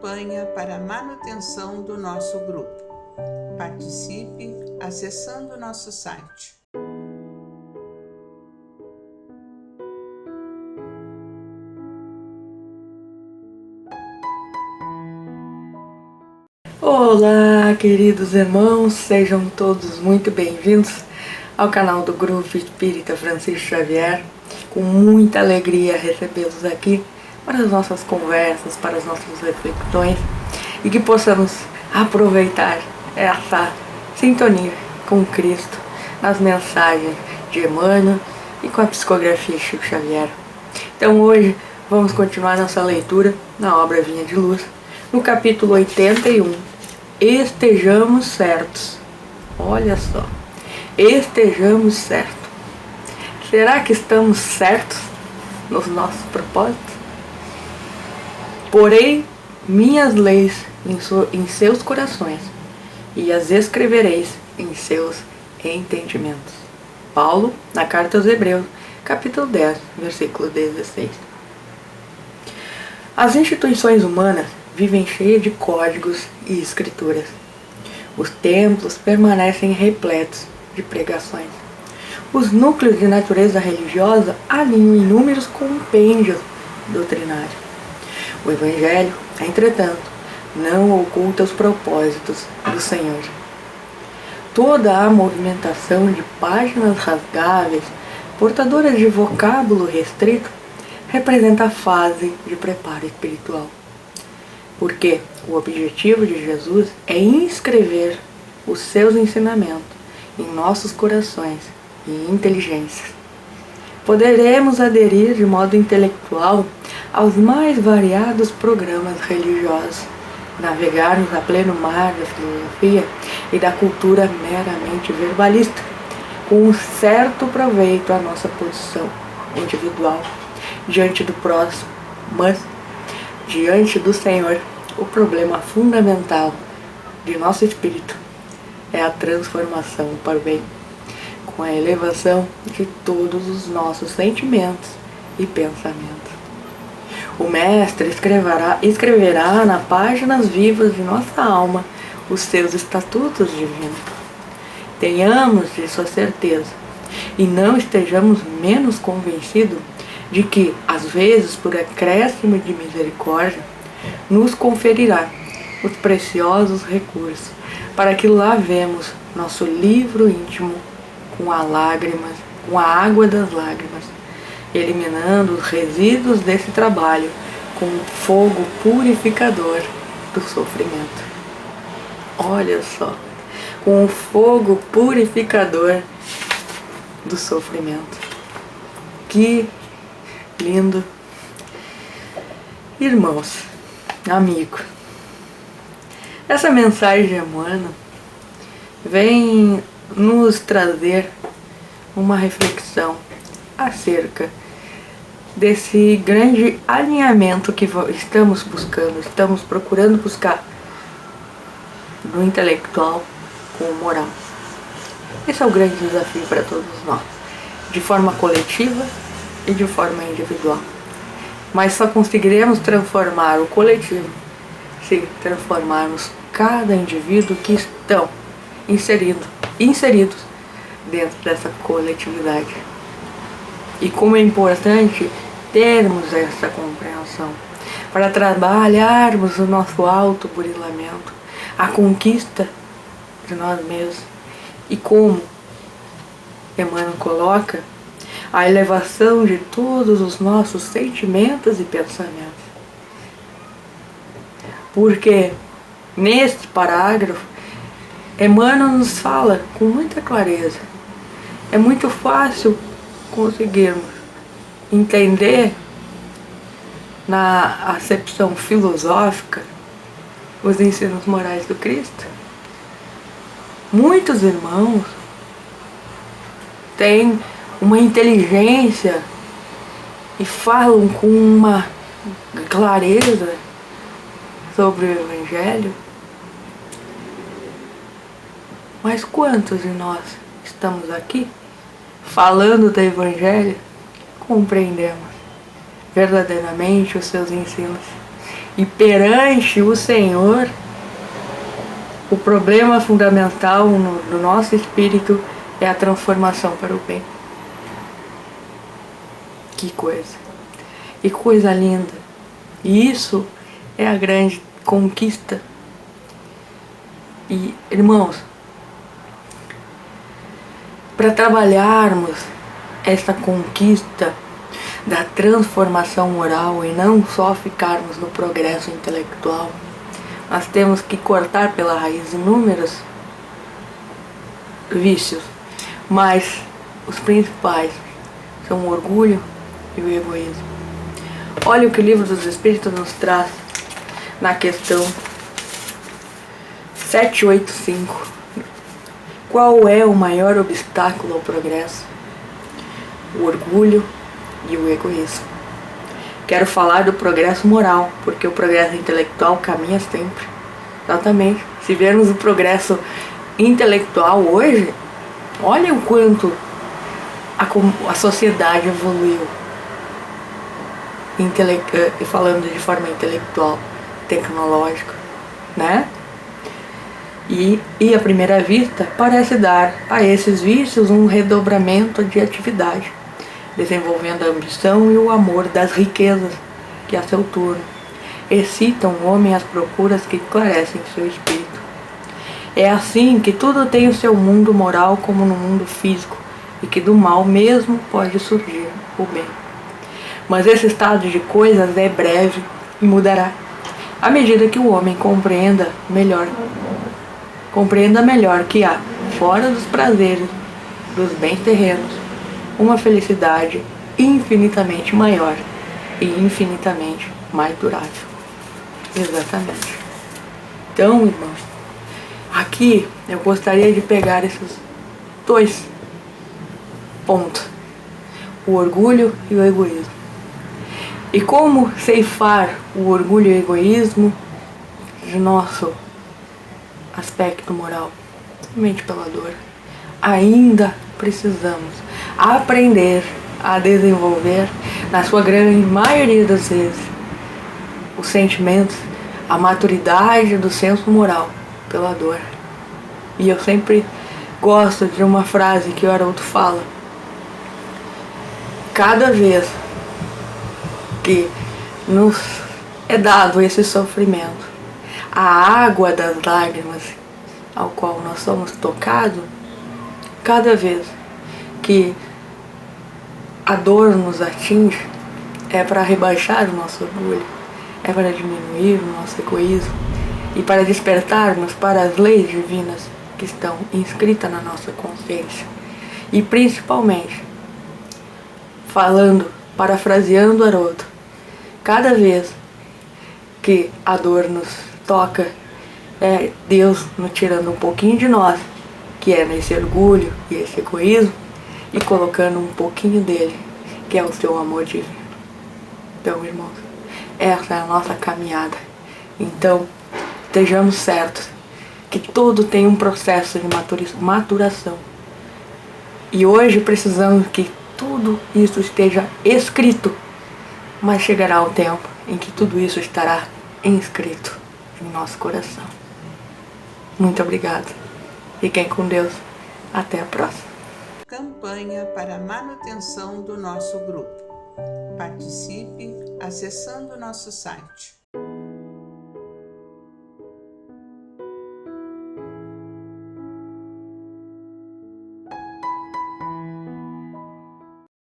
campanha para a manutenção do nosso grupo. Participe acessando nosso site. Olá, queridos irmãos, sejam todos muito bem-vindos ao canal do Grupo Espírita Francisco Xavier. Com muita alegria recebê-los aqui para as nossas conversas, para as nossas reflexões e que possamos aproveitar essa sintonia com Cristo nas mensagens de Emmanuel e com a psicografia de Chico Xavier. Então hoje vamos continuar nossa leitura na obra Vinha de Luz, no capítulo 81. Estejamos certos. Olha só, estejamos certos. Será que estamos certos nos nossos propósitos? Porém, minhas leis em seus corações, e as escrevereis em seus entendimentos. Paulo, na carta aos Hebreus, capítulo 10, versículo 16. As instituições humanas vivem cheias de códigos e escrituras. Os templos permanecem repletos de pregações. Os núcleos de natureza religiosa alinham inúmeros compêndios doutrinários. O Evangelho, entretanto, não oculta os propósitos do Senhor. Toda a movimentação de páginas rasgáveis, portadoras de vocábulo restrito, representa a fase de preparo espiritual. Porque o objetivo de Jesus é inscrever os seus ensinamentos em nossos corações e inteligências. Poderemos aderir de modo intelectual aos mais variados programas religiosos, navegarmos a pleno mar da filosofia e da cultura meramente verbalista, com um certo proveito à nossa posição individual diante do próximo, mas diante do Senhor, o problema fundamental de nosso espírito é a transformação para o bem, com a elevação de todos os nossos sentimentos e pensamentos. O Mestre escreverá nas páginas vivas de nossa alma os seus estatutos divinos. Tenhamos disso a certeza e não estejamos menos convencidos de que, às vezes, por acréscimo de misericórdia, nos conferirá os preciosos recursos para que lavemos nosso livro íntimo com a água das lágrimas, eliminando os resíduos desse trabalho com o fogo purificador do sofrimento. Olha só, com o fogo purificador do sofrimento. Que lindo! Irmãos, amigos, essa mensagem de Emmanuel vem nos trazer uma reflexão acerca desse grande alinhamento que estamos procurando buscar no intelectual com o moral. Esse é o grande desafio para todos nós, de forma coletiva e de forma individual. Mas só conseguiremos transformar o coletivo se transformarmos cada indivíduo que estão inseridos dentro dessa coletividade. E como é importante termos essa compreensão para trabalharmos o nosso autoburilamento, a conquista de nós mesmos e como Emmanuel coloca, a elevação de todos os nossos sentimentos e pensamentos. Porque neste parágrafo, Emmanuel nos fala com muita clareza. É muito fácil conseguirmos entender na acepção filosófica os ensinos morais do Cristo. Muitos irmãos têm uma inteligência e falam com uma clareza sobre o Evangelho, mas quantos de nós estamos aqui falando do Evangelho, compreendemos verdadeiramente os seus ensinos E perante o Senhor, o problema fundamental do nosso espírito é a transformação para o bem. Que coisa! Que coisa linda! E isso é a grande conquista. E, irmãos, para trabalharmos esta conquista da transformação moral e não só ficarmos no progresso intelectual, nós temos que cortar pela raiz inúmeros vícios, mas os principais são o orgulho e o egoísmo. Olha o que o Livro dos Espíritos nos traz na questão 785. Qual é o maior obstáculo ao progresso? O orgulho e o egoísmo. Quero falar do progresso moral, porque o progresso intelectual caminha sempre. Exatamente. Se vermos o progresso intelectual hoje, olha o quanto a sociedade evoluiu. Falando de forma intelectual, tecnológica, né? E à primeira vista parece dar a esses vícios um redobramento de atividade, desenvolvendo a ambição e o amor das riquezas que a seu turno excitam o homem às procuras que esclarecem seu espírito. É assim que tudo tem o seu mundo moral como no mundo físico, e que do mal mesmo pode surgir o bem. Mas esse estado de coisas é breve e mudará, à medida que o homem compreenda melhor que há, fora dos prazeres dos bens terrenos, uma felicidade infinitamente maior e infinitamente mais durável. Exatamente. Então, irmãos, aqui eu gostaria de pegar esses dois pontos, o orgulho e o egoísmo. E como ceifar o orgulho e o egoísmo de nosso aspecto moral? Somente pela dor. Ainda precisamos aprender a desenvolver, na sua grande maioria das vezes, os sentimentos, a maturidade do senso moral pela dor. E eu sempre gosto de uma frase que o Haroldo fala: cada vez que nos é dado esse sofrimento, a água das lágrimas ao qual nós somos tocados, cada vez que a dor nos atinge, é para rebaixar o nosso orgulho, é para diminuir o nosso egoísmo e para despertarmos para as leis divinas que estão inscritas na nossa consciência. E principalmente, parafraseando Haroldo, cada vez que a dor nos toca, é Deus nos tirando um pouquinho de nós, que é nesse orgulho e esse egoísmo, e colocando um pouquinho dele, que é o seu amor divino. Então, irmãos, essa é a nossa caminhada. Então, estejamos certos que tudo tem um processo de maturação. E hoje precisamos que tudo isso esteja escrito, mas chegará o tempo em que tudo isso estará inscrito em nosso coração. Muito obrigada. Fiquem com Deus. Até a próxima. Campanha para a manutenção do nosso grupo. Participe acessando nosso site